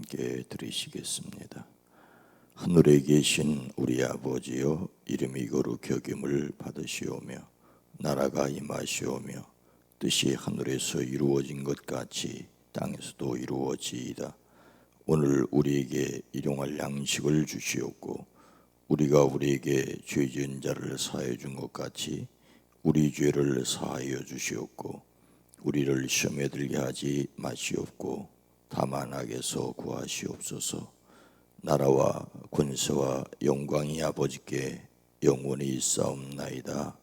함께 들으시겠습니다. 하늘에 계신 우리 아버지여, 이름이 거룩히 여김을 받으시오며 나라가 임하시오며 뜻이 하늘에서 이루어진 것 같이 땅에서도 이루어지이다. 오늘 우리에게 일용할 양식을 주시옵고 우리가 우리에게 죄 지은 자를 사하여 준 것 같이 우리 죄를 사하여 주시옵고 우리를 시험에 들게 하지 마시옵고 다만 악에서 구하시옵소서. 나라와 권세와 영광이 아버지께 영원히 있사옵나이다.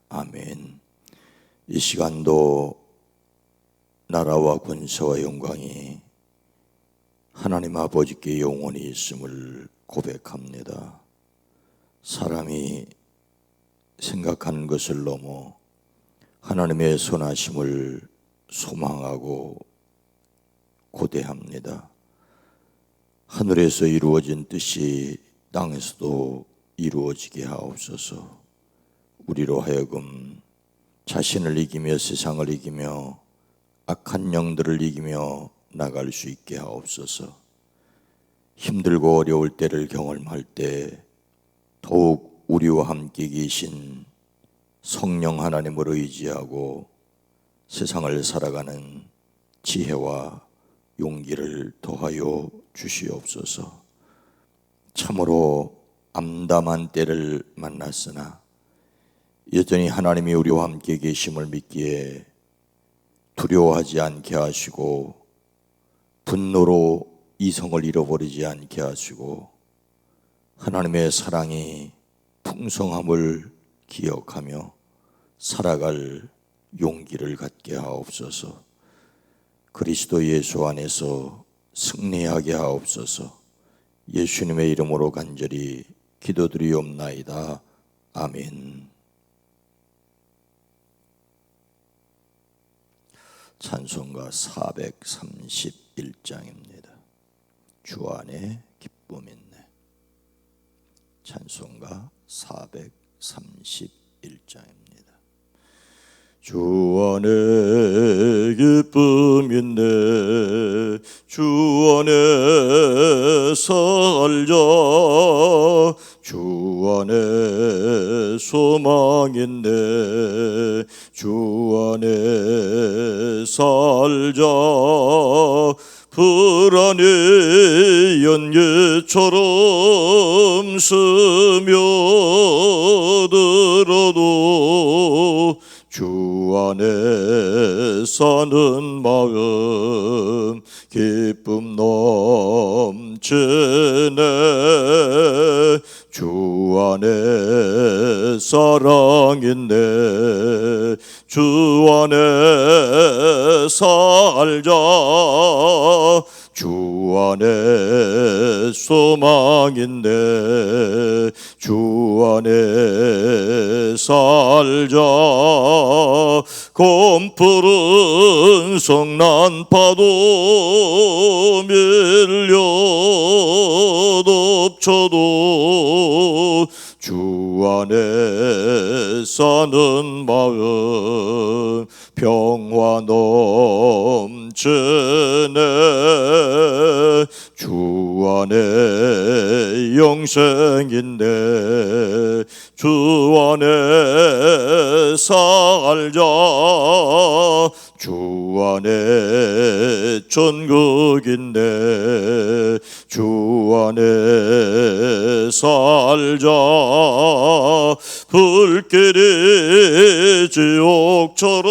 아멘. 이 시간도 나라와 권세와 영광이 하나님 아버지께 영원히 있음을 고백합니다. 사람이 생각하는 것을 넘어 하나님의 선하심을 소망하고 고대합니다. 하늘에서 이루어진 뜻이 땅에서도 이루어지게 하옵소서. 우리로 하여금 자신을 이기며 세상을 이기며 악한 영들을 이기며 나갈 수 있게 하옵소서. 힘들고 어려울 때를 경험할 때 더욱 우리와 함께 계신 성령 하나님을 의지하고 세상을 살아가는 지혜와 용기를 더하여 주시옵소서. 참으로 암담한 때를 만났으나 여전히 하나님이 우리와 함께 계심을 믿기에 두려워하지 않게 하시고 분노로 이성을 잃어버리지 않게 하시고 하나님의 사랑이 풍성함을 기억하며 살아갈 용기를 갖게 하옵소서. 그리스도 예수 안에서 승리하게 하옵소서. 예수님의 이름으로 간절히 기도드리옵나이다. 아멘. 찬송가 431장입니다. 주 안에 기쁨 있네. 찬송가 431장입니다. 주 안에 기쁨 있네. 주 안에 살자. 주 안에 소망 있네. 주 안에 살자. 불안의 연기처럼 스며들어도 주 안에 사는 마음 기쁨 넘치네. 주 안에 사랑 있네. 주 안에 살자. 주 안에 소망 있네. 주 안에 살자. 검푸른 성난파도 밀려 덮쳐도 주 안에 사는 마음 평화 넘치네. 주 안에 영생인데 주 안에 살자. 주 안에 천국인데 주 안에 살자. 불길이 지옥처럼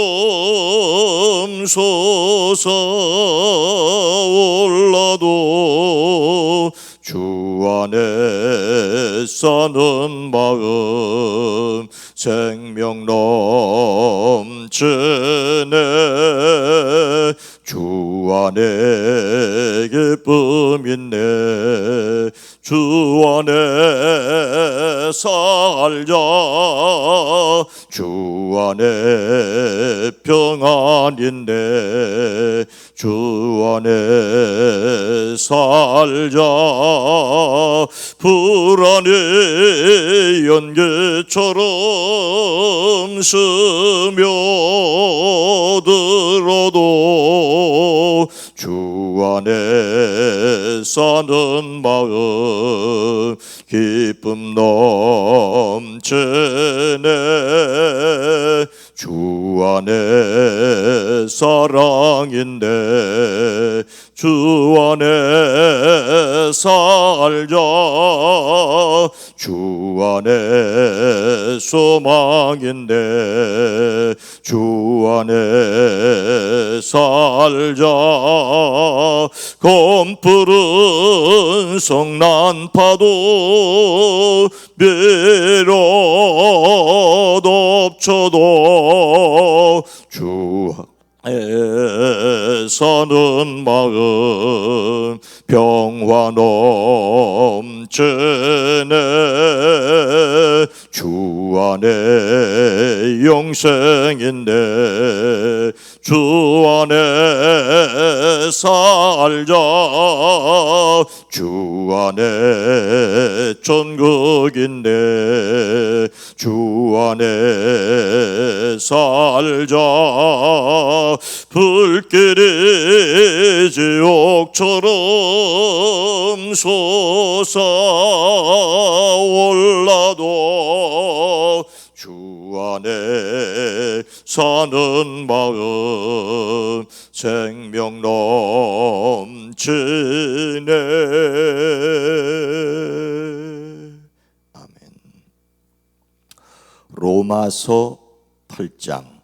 솟아올라도 주 안에 사는 마음 생명 넘치네. 주 안에 기쁨 있네. 주 안에 살자. 주 안에 평안 있네. 주 안에 살자. 불안의 연기처럼 스며들어도 주 안에 사는 마음 기쁨 넘치네. 주 안에 사랑인데 주 안에 살자. 주 안에 소망인데 주 안에 살자. 검푸른 성난파도 비록 덮쳐도 주 안에 사는 마음 평화 넘치네. 주 안에 영생인데 주 안에 살자. 주 안에 천국인데 주 안에 살자. 불길이 지옥처럼 솟아올라도 주 안에 사는 마음 생명 넘치네. 아멘. 로마서 8장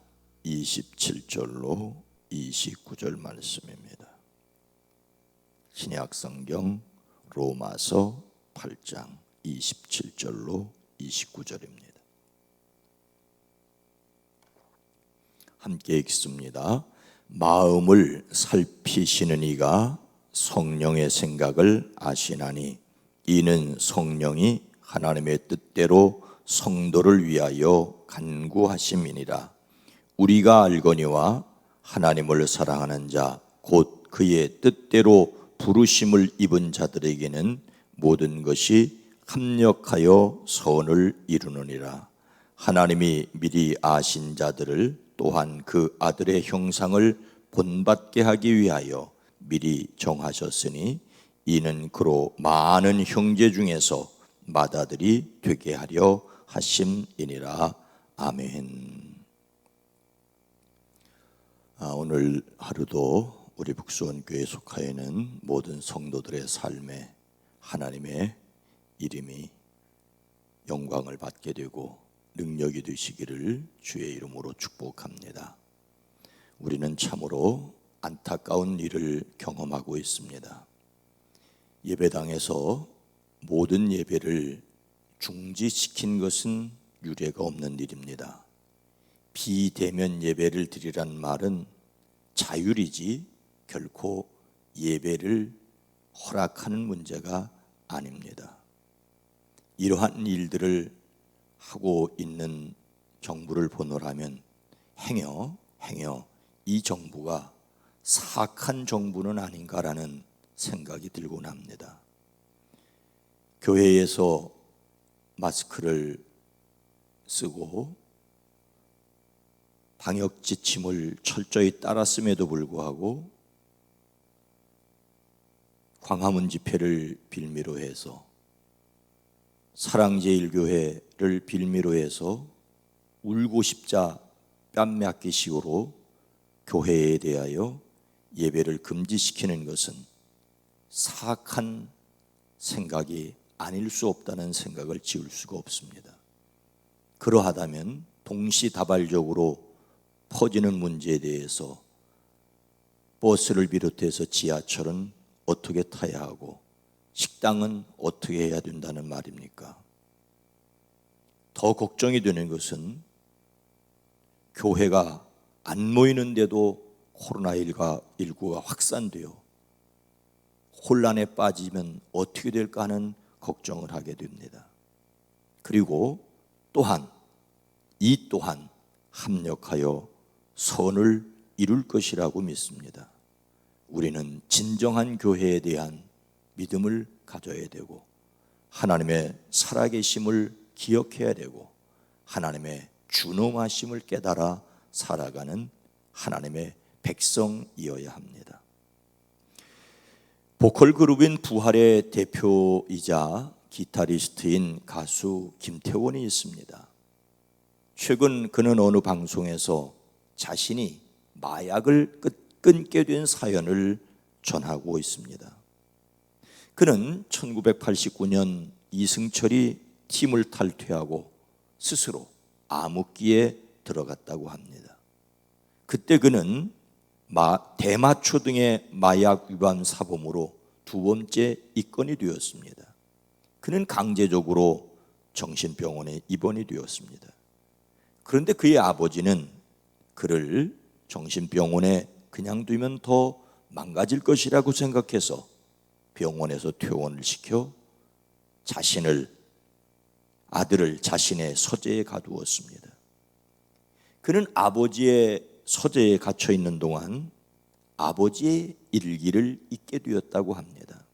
27절로 29절 말씀입니다. 신약성경 로마서 8장 27절로 29절입니다. 함께 읽습니다. 마음을 살피시는 이가 성령의 생각을 아시나니 이는 성령이 하나님의 뜻대로 성도를 위하여 간구하심이니라. 우리가 알거니와 하나님을 사랑하는 자 곧 그의 뜻대로 부르심을 입은 자들에게는 모든 것이 합력하여 선을 이루느니라. 하나님이 미리 아신 자들을 또한 그 아들의 형상을 본받게 하기 위하여 미리 정하셨으니 이는 그로 많은 형제 중에서 맏아들이 되게 하려 하심이니라. 아멘. 오늘 하루도 우리 북수원교회에 속하여 있는 모든 성도들의 삶에 하나님의 이름이 영광을 받게 되고 능력이 되시기를 주의 이름으로 축복합니다. 우리는 참으로 안타까운 일을 경험하고 있습니다. 예배당에서 모든 예배를 중지시킨 것은 유례가 없는 일입니다. 비대면 예배를 드리란 말은 자율이지 결코 예배를 허락하는 문제가 아닙니다. 이러한 일들을 하고 있는 정부를 보노라면 행여 이 정부가 사악한 정부는 아닌가라는 생각이 들곤 합니다. 교회에서 마스크를 쓰고 방역 지침을 철저히 따랐음에도 불구하고 광화문 집회를 빌미로 해서 사랑제일교회를 빌미로 해서 울고 싶자 뺨맞기식으로 교회에 대하여 예배를 금지시키는 것은 사악한 생각이 아닐 수 없다는 생각을 지울 수가 없습니다. 그러하다면 동시다발적으로 퍼지는 문제에 대해서 버스를 비롯해서 지하철은 어떻게 타야 하고 식당은 어떻게 해야 된다는 말입니까? 더 걱정이 되는 것은 교회가 안 모이는데도 코로나19가 확산되어 혼란에 빠지면 어떻게 될까 하는 걱정을 하게 됩니다. 그리고 이 또한 합력하여 선을 이룰 것이라고 믿습니다. 우리는 진정한 교회에 대한 믿음을 가져야 되고 하나님의 살아계심을 기억해야 되고 하나님의 준엄하심을 깨달아 살아가는 하나님의 백성이어야 합니다. 보컬 그룹인 부활의 대표이자 기타리스트인 가수 김태원이 있습니다. 최근 그는 어느 방송에서 자신이 마약을 끊게 된 사연을 전하고 있습니다. 그는 1989년 이승철이 팀을 탈퇴하고 스스로 암흑기에 들어갔다고 합니다. 그때 그는 대마초 등의 마약 위반 사범으로 두 번째 입건이 되었습니다. 그는 강제적으로 정신병원에 입원이 되었습니다. 그런데 그의 아버지는 그를 정신병원에 그냥 두면 더 망가질 것이라고 생각해서 병원에서 퇴원을 시켜 아들을 자신의 서재에 가두었습니다. 그는 아버지의 서재에 갇혀 있는 동안 아버지의 일기를 읽게 되었다고 합니다.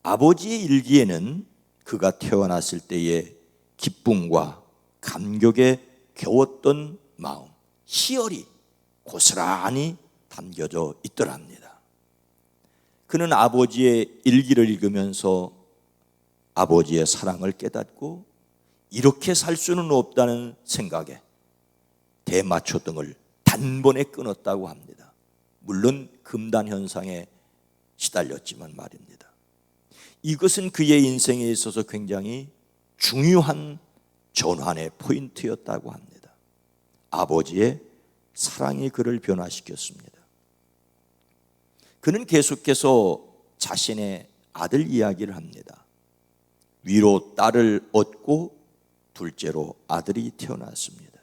아버지의 일기에는 그가 태어났을 때의 기쁨과 감격에 겨웠던 마음, 희열이 고스란히 담겨져 있더랍니다. 그는 아버지의 일기를 읽으면서 아버지의 사랑을 깨닫고 이렇게 살 수는 없다는 생각에 대마초 등을 단번에 끊었다고 합니다. 물론 금단 현상에 시달렸지만 말입니다. 이것은 그의 인생에 있어서 굉장히 중요한 전환의 포인트였다고 합니다. 아버지의 사랑이 그를 변화시켰습니다. 그는 계속해서 자신의 아들 이야기를 합니다. 위로 딸을 얻고 둘째로 아들이 태어났습니다.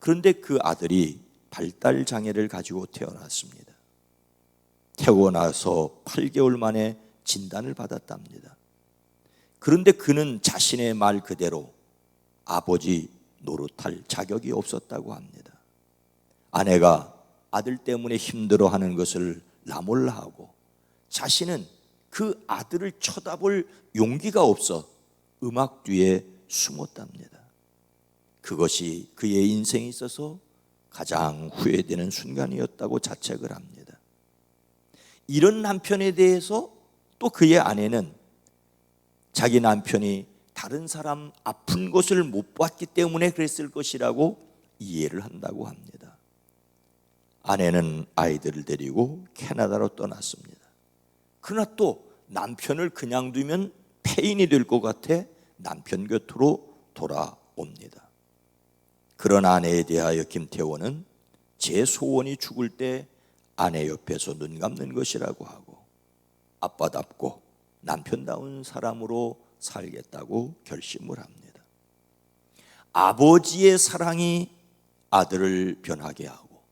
그런데 그 아들이 발달 장애를 가지고 태어났습니다. 태어나서 8개월 만에 진단을 받았답니다. 그런데 그는 자신의 말 그대로 아버지 노릇할 자격이 없었다고 합니다. 아내가 아들 때문에 힘들어하는 것을 나몰라하고 자신은 그 아들을 쳐다볼 용기가 없어 음악 뒤에 숨었답니다. 그것이 그의 인생에 있어서 가장 후회되는 순간이었다고 자책을 합니다. 이런 남편에 대해서 또 그의 아내는 자기 남편이 다른 사람 아픈 것을 못 봤기 때문에 그랬을 것이라고 이해를 한다고 합니다. 아내는 아이들을 데리고 캐나다로 떠났습니다. 그러나 또 남편을 그냥 두면 폐인이 될 것 같아 남편 곁으로 돌아옵니다. 그런 아내에 대하여 김태원은 제 소원이 죽을 때 아내 옆에서 눈 감는 것이라고 하고 아빠답고 남편다운 사람으로 살겠다고 결심을 합니다. 아버지의 사랑이 아들을 변하게 하고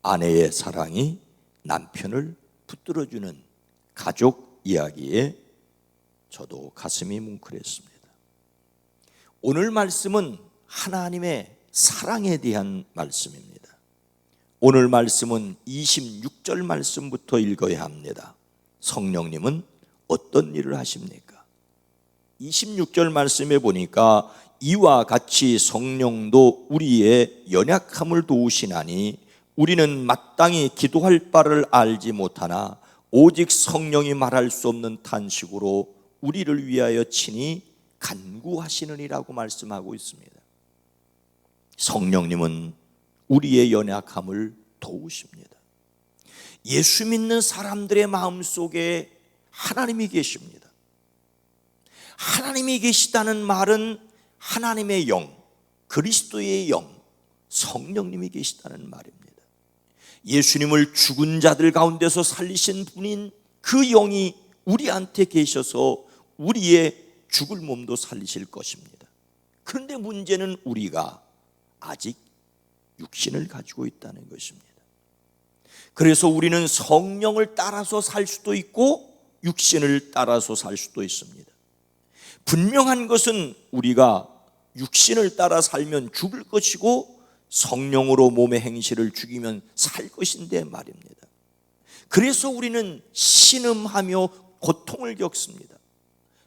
아내의 사랑이 남편을 붙들어주는 가족 이야기에 저도 가슴이 뭉클했습니다. 오늘 말씀은 하나님의 사랑에 대한 말씀입니다. 오늘 말씀은 26절 말씀부터 읽어야 합니다. 성령님은 어떤 일을 하십니까? 26절 말씀에 보니까 이와 같이 성령도 우리의 연약함을 도우시나니 우리는 마땅히 기도할 바를 알지 못하나 오직 성령이 말할 수 없는 탄식으로 우리를 위하여 친히 간구하시느니라고 말씀하고 있습니다. 성령님은 우리의 연약함을 도우십니다. 예수 믿는 사람들의 마음속에 하나님이 계십니다. 하나님이 계시다는 말은 하나님의 영, 그리스도의 영, 성령님이 계시다는 말입니다. 예수님을 죽은 자들 가운데서 살리신 분인 그 영이 우리한테 계셔서 우리의 죽을 몸도 살리실 것입니다. 그런데 문제는 우리가 아직 육신을 가지고 있다는 것입니다. 그래서 우리는 성령을 따라서 살 수도 있고 육신을 따라서 살 수도 있습니다. 분명한 것은 우리가 육신을 따라 살면 죽을 것이고 성령으로 몸의 행실을 죽이면 살 것인데 말입니다. 그래서 우리는 신음하며 고통을 겪습니다.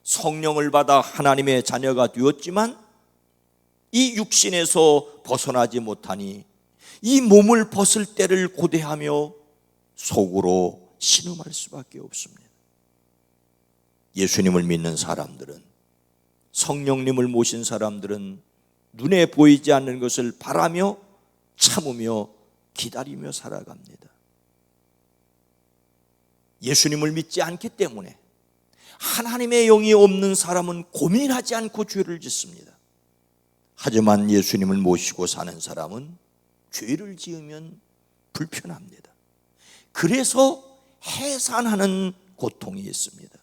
성령을 받아 하나님의 자녀가 되었지만 이 육신에서 벗어나지 못하니 이 몸을 벗을 때를 고대하며 속으로 신음할 수밖에 없습니다. 예수님을 믿는 사람들은, 성령님을 모신 사람들은 눈에 보이지 않는 것을 바라며 참으며 기다리며 살아갑니다. 예수님을 믿지 않기 때문에 하나님의 영이 없는 사람은 고민하지 않고 죄를 짓습니다. 하지만 예수님을 모시고 사는 사람은 죄를 지으면 불편합니다. 그래서 해산하는 고통이 있습니다.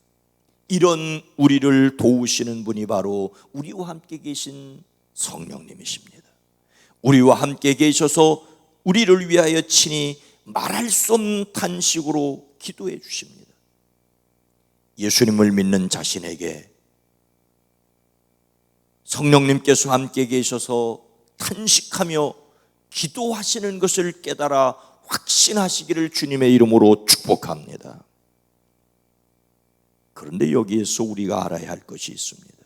이런 우리를 도우시는 분이 바로 우리와 함께 계신 성령님이십니다. 우리와 함께 계셔서 우리를 위하여 친히 말할 수 없는 탄식으로 기도해 주십니다. 예수님을 믿는 자신에게 성령님께서 함께 계셔서 탄식하며 기도하시는 것을 깨달아 확신하시기를 주님의 이름으로 축복합니다. 그런데 여기에서 우리가 알아야 할 것이 있습니다.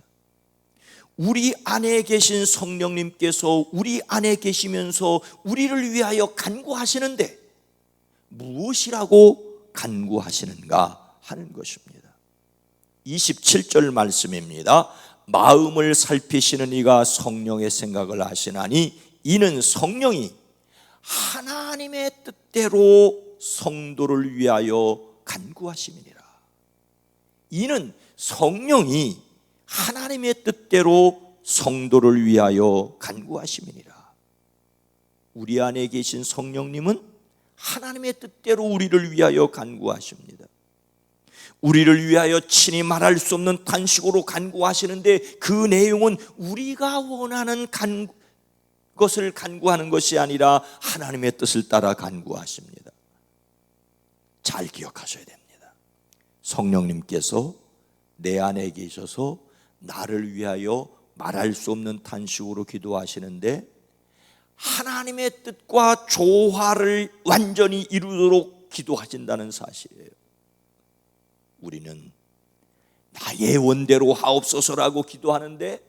우리 안에 계신 성령님께서 우리 안에 계시면서 우리를 위하여 간구하시는데 무엇이라고 간구하시는가 하는 것입니다. 27절 말씀입니다. 마음을 살피시는 이가 성령의 생각을 하시나니 이는 성령이 하나님의 뜻대로 성도를 위하여 간구하심이니라. 이는 성령이 하나님의 뜻대로 성도를 위하여 간구하심이니라. 우리 안에 계신 성령님은 하나님의 뜻대로 우리를 위하여 간구하십니다. 우리를 위하여 친히 말할 수 없는 탄식으로 간구하시는데 그 내용은 우리가 원하는 것을 간구하는 것이 아니라 하나님의 뜻을 따라 간구하십니다. 잘 기억하셔야 됩니다. 성령님께서 내 안에 계셔서 나를 위하여 말할 수 없는 탄식으로 기도하시는데 하나님의 뜻과 조화를 완전히 이루도록 기도하신다는 사실이에요. 우리는 나의 원대로 하옵소서라고 기도하는데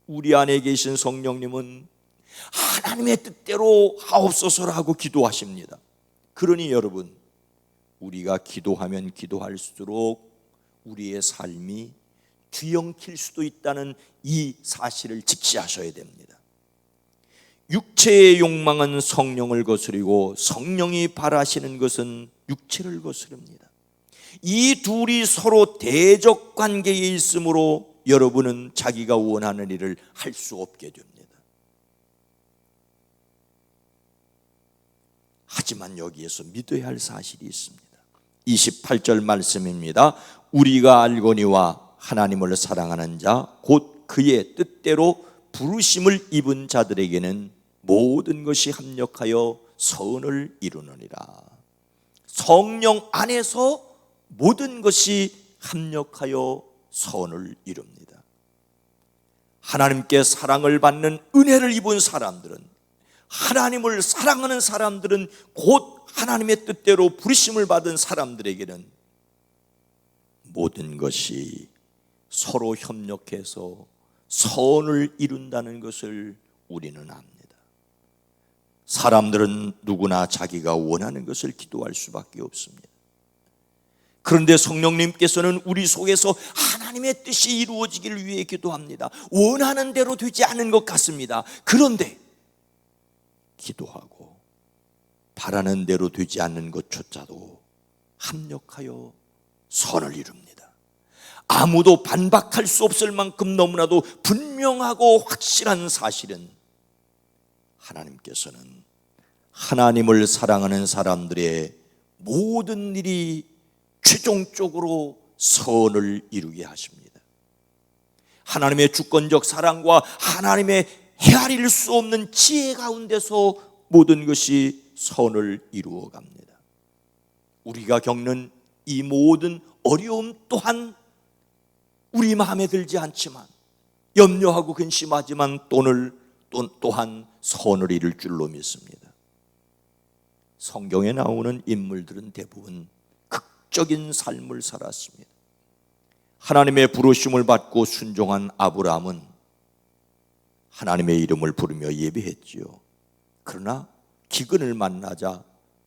우리 안에 계신 성령님은 하나님의 뜻대로 하옵소서라고 기도하십니다. 그러니 여러분, 우리가 기도하면 기도할수록 우리의 삶이 뒤엉킬 수도 있다는 이 사실을 직시하셔야 됩니다. 육체의 욕망은 성령을 거스리고 성령이 바라시는 것은 육체를 거스릅니다. 이 둘이 서로 대적 관계에 있으므로 여러분은 자기가 원하는 일을 할 수 없게 됩니다. 하지만 여기에서 믿어야 할 사실이 있습니다. 28절 말씀입니다. 우리가 알거니와 하나님을 사랑하는 자 곧 그의 뜻대로 부르심을 입은 자들에게는 모든 것이 합력하여 선을 이루느니라. 성령 안에서 모든 것이 합력하여 선을 이룹니다. 하나님께 사랑을 받는 은혜를 입은 사람들은, 하나님을 사랑하는 사람들은, 곧 하나님의 뜻대로 부르심을 받은 사람들에게는 모든 것이 서로 협력해서 선을 이룬다는 것을 우리는 압니다. 사람들은 누구나 자기가 원하는 것을 기도할 수밖에 없습니다. 그런데 성령님께서는 우리 속에서 하나님의 뜻이 이루어지기를 위해 기도합니다. 원하는 대로 되지 않은 것 같습니다. 그런데 기도하고 바라는 대로 되지 않는 것조차도 합력하여 선을 이룹니다. 아무도 반박할 수 없을 만큼 너무나도 분명하고 확실한 사실은 하나님께서는 하나님을 사랑하는 사람들의 모든 일이 최종적으로 선을 이루게 하십니다. 하나님의 주권적 사랑과 하나님의 헤아릴 수 없는 지혜 가운데서 모든 것이 선을 이루어 갑니다. 우리가 겪는 이 모든 어려움 또한 우리 마음에 들지 않지만, 염려하고 근심하지만 또한 선을 이룰 줄로 믿습니다. 성경에 나오는 인물들은 대부분 극적인 삶을 살았습니다. 하나님의 부르심을 받고 순종한 아브라함은 하나님의 이름을 부르며 예배했지요. 그러나 기근을 만나자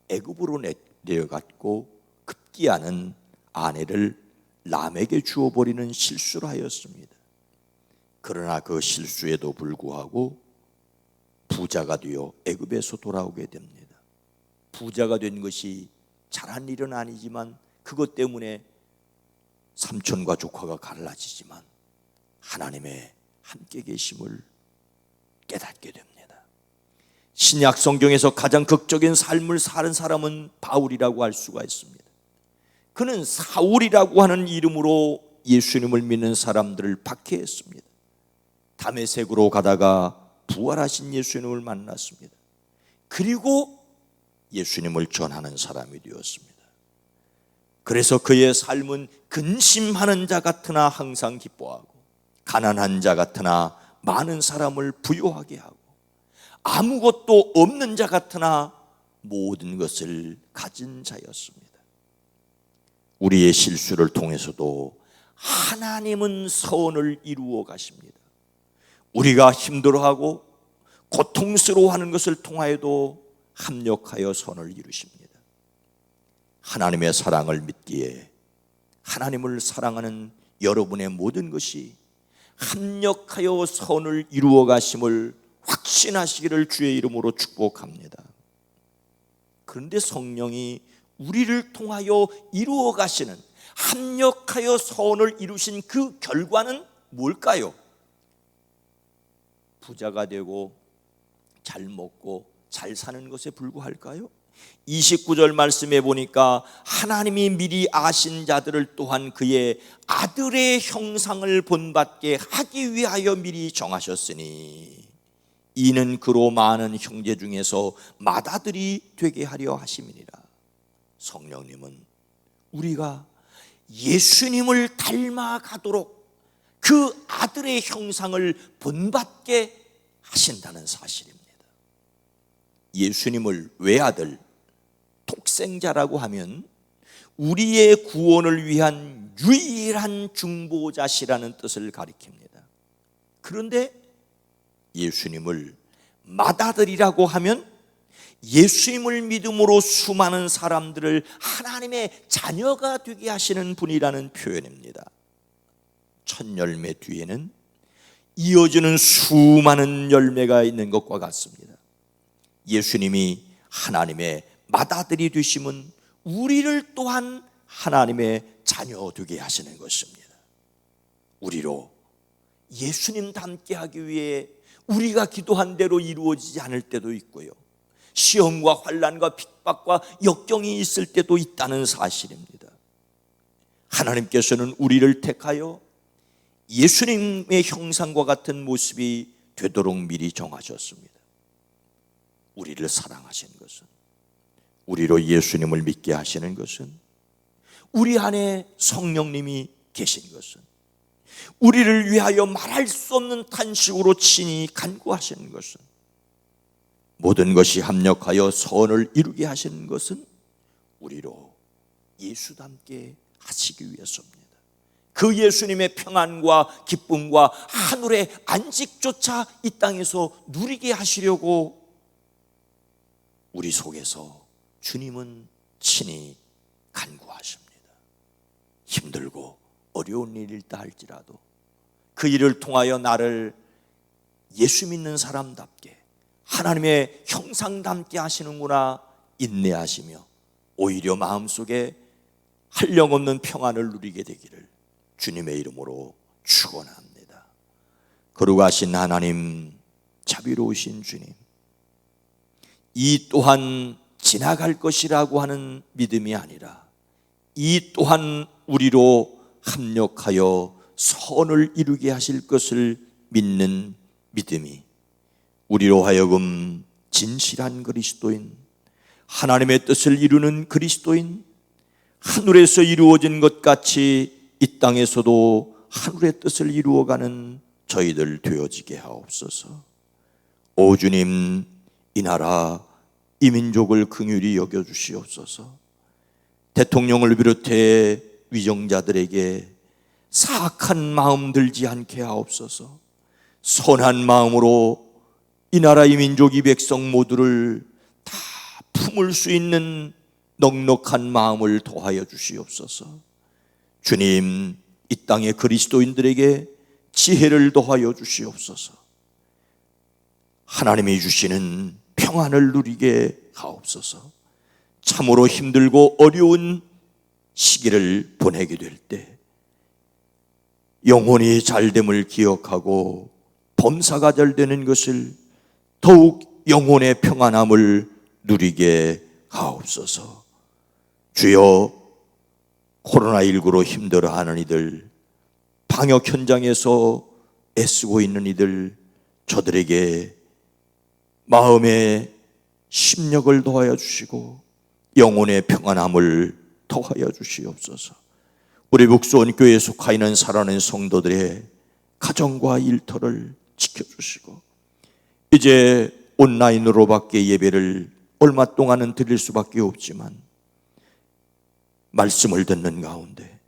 애굽으로 내어갖고 급기야는 아내를 람에게 주어버리는 실수를 하였습니다. 그러나 그 실수에도 불구하고 부자가 되어 애굽에서 돌아오게 됩니다. 부자가 된 것이 잘한 일은 아니지만 그것 때문에 삼촌과 조카가 갈라지지만 하나님의 함께 계심을 깨닫게 됩니다. 신약 성경에서 가장 극적인 삶을 사는 사람은 바울이라고 할 수가 있습니다. 그는 사울이라고 하는 이름으로 예수님을 믿는 사람들을 박해했습니다. 다메섹으로 가다가 부활하신 예수님을 만났습니다. 그리고 예수님을 전하는 사람이 되었습니다. 그래서 그의 삶은 근심하는 자 같으나 항상 기뻐하고, 가난한 자 같으나 많은 사람을 부유하게 하고, 아무것도 없는 자 같으나 모든 것을 가진 자였습니다. 우리의 실수를 통해서도 하나님은 선을 이루어 가십니다. 우리가 힘들어하고 고통스러워하는 것을 통하여도 합력하여 선을 이루십니다. 하나님의 사랑을 믿기에 하나님을 사랑하는 여러분의 모든 것이 합력하여 선을 이루어 가심을 확신하시기를 주의 이름으로 축복합니다. 그런데 성령이 우리를 통하여 이루어 가시는, 합력하여 선을 이루신 그 결과는 뭘까요? 부자가 되고 잘 먹고 잘 사는 것에 불과할까요? 29절 말씀에 보니까 하나님이 미리 아신 자들을 또한 그의 아들의 형상을 본받게 하기 위하여 미리 정하셨으니 이는 그로 많은 형제 중에서 맏아들이 되게 하려 하심이니라. 성령님은 우리가 예수님을 닮아가도록 그 아들의 형상을 본받게 하신다는 사실입니다. 예수님을 외아들, 독생자라고 하면 우리의 구원을 위한 유일한 중보자시라는 뜻을 가리킵니다. 그런데 예수님을 맏아들이라고 하면 예수님을 믿음으로 수많은 사람들을 하나님의 자녀가 되게 하시는 분이라는 표현입니다. 첫 열매 뒤에는 이어지는 수많은 열매가 있는 것과 같습니다. 예수님이 하나님의 맏아들이 되심은 우리를 또한 하나님의 자녀 되게 하시는 것입니다. 우리로 예수님 닮게 하기 위해 우리가 기도한 대로 이루어지지 않을 때도 있고요, 시험과 환난과 핍박과 역경이 있을 때도 있다는 사실입니다. 하나님께서는 우리를 택하여 예수님의 형상과 같은 모습이 되도록 미리 정하셨습니다. 우리를 사랑하신 것은, 우리로 예수님을 믿게 하시는 것은, 우리 안에 성령님이 계신 것은, 우리를 위하여 말할 수 없는 탄식으로 친히 간구하시는 것은, 모든 것이 합력하여 선을 이루게 하시는 것은 우리로 예수 닮게 하시기 위해서입니다. 그 예수님의 평안과 기쁨과 하늘의 안식조차 이 땅에서 누리게 하시려고 우리 속에서 주님은 친히 간구하십니다. 힘들고 어려운 일이다 할지라도 그 일을 통하여 나를 예수 믿는 사람답게 하나님의 형상 닮게 하시는구나 인내하시며 오히려 마음속에 한량없는 평안을 누리게 되기를 주님의 이름으로 축원합니다. 거룩하신 하나님, 자비로우신 주님, 이 또한 지나갈 것이라고 하는 믿음이 아니라 이 또한 우리로 합력하여 선을 이루게 하실 것을 믿는 믿음이 우리로 하여금 진실한 그리스도인, 하나님의 뜻을 이루는 그리스도인, 하늘에서 이루어진 것 같이 이 땅에서도 하늘의 뜻을 이루어가는 저희들 되어지게 하옵소서. 오 주님, 이 나라 이 민족을 긍휼히 여겨주시옵소서. 대통령을 비롯해 위정자들에게 사악한 마음 들지 않게 하옵소서. 선한 마음으로 이 나라 이 민족 이 백성 모두를 다 품을 수 있는 넉넉한 마음을 더하여 주시옵소서. 주님, 이 땅의 그리스도인들에게 지혜를 더하여 주시옵소서. 하나님이 주시는 평안을 누리게 하옵소서. 참으로 힘들고 어려운 시기를 보내게 될 때 영혼이 잘됨을 기억하고 범사가 잘 되는 것을 더욱 영혼의 평안함을 누리게 하옵소서. 주여, 코로나19로 힘들어하는 이들, 방역 현장에서 애쓰고 있는 이들, 저들에게 마음의 심력을 더하여 주시고 영혼의 평안함을 더하여 주시옵소서. 우리 북수원교회에 속하 있는 살아있는 성도들의 가정과 일터를 지켜주시고, 이제 온라인으로밖에 예배를 얼마 동안은 드릴 수밖에 없지만 말씀을 듣는 가운데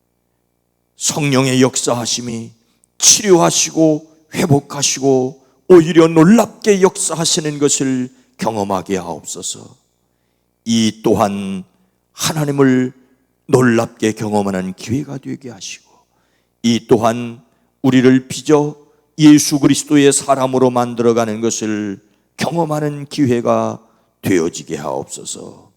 성령의 역사하심이 치료하시고 회복하시고 오히려 놀랍게 역사하시는 것을 경험하게 하옵소서. 이 또한 하나님을 놀랍게 경험하는 기회가 되게 하시고, 이 또한 우리를 빚어 예수 그리스도의 사람으로 만들어가는 것을 경험하는 기회가 되어지게 하옵소서.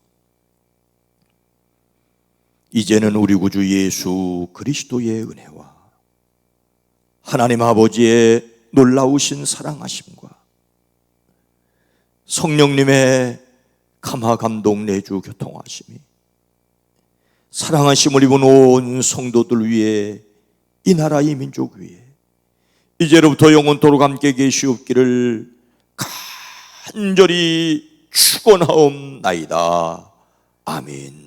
이제는 우리 구주 예수 그리스도의 은혜와 하나님 아버지의 놀라우신 사랑하심과 성령님의 감화 감동 내주 교통하심이 사랑하심을 입은 온 성도들 위에, 이 나라 이 민족 위에 이제로부터 영원토록 함께 계시옵기를 간절히 축원하옵나이다. 아멘.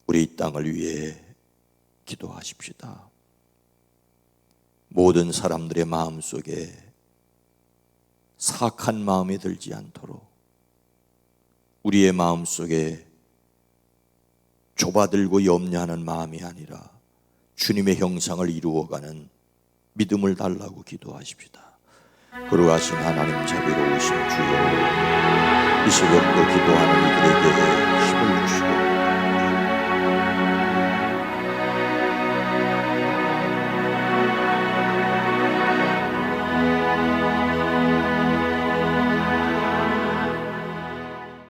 우리 이 땅을 위해 기도하십시다. 모든 사람들의 마음속에 사악한 마음이 들지 않도록 우리의 마음속에 좁아들고 염려하는 마음이 아니라 주님의 형상을 이루어가는 믿음을 달라고 기도하십시다. 거룩하신 하나님, 자비로우신 주여, 이 새벽도 기도하는 이들에게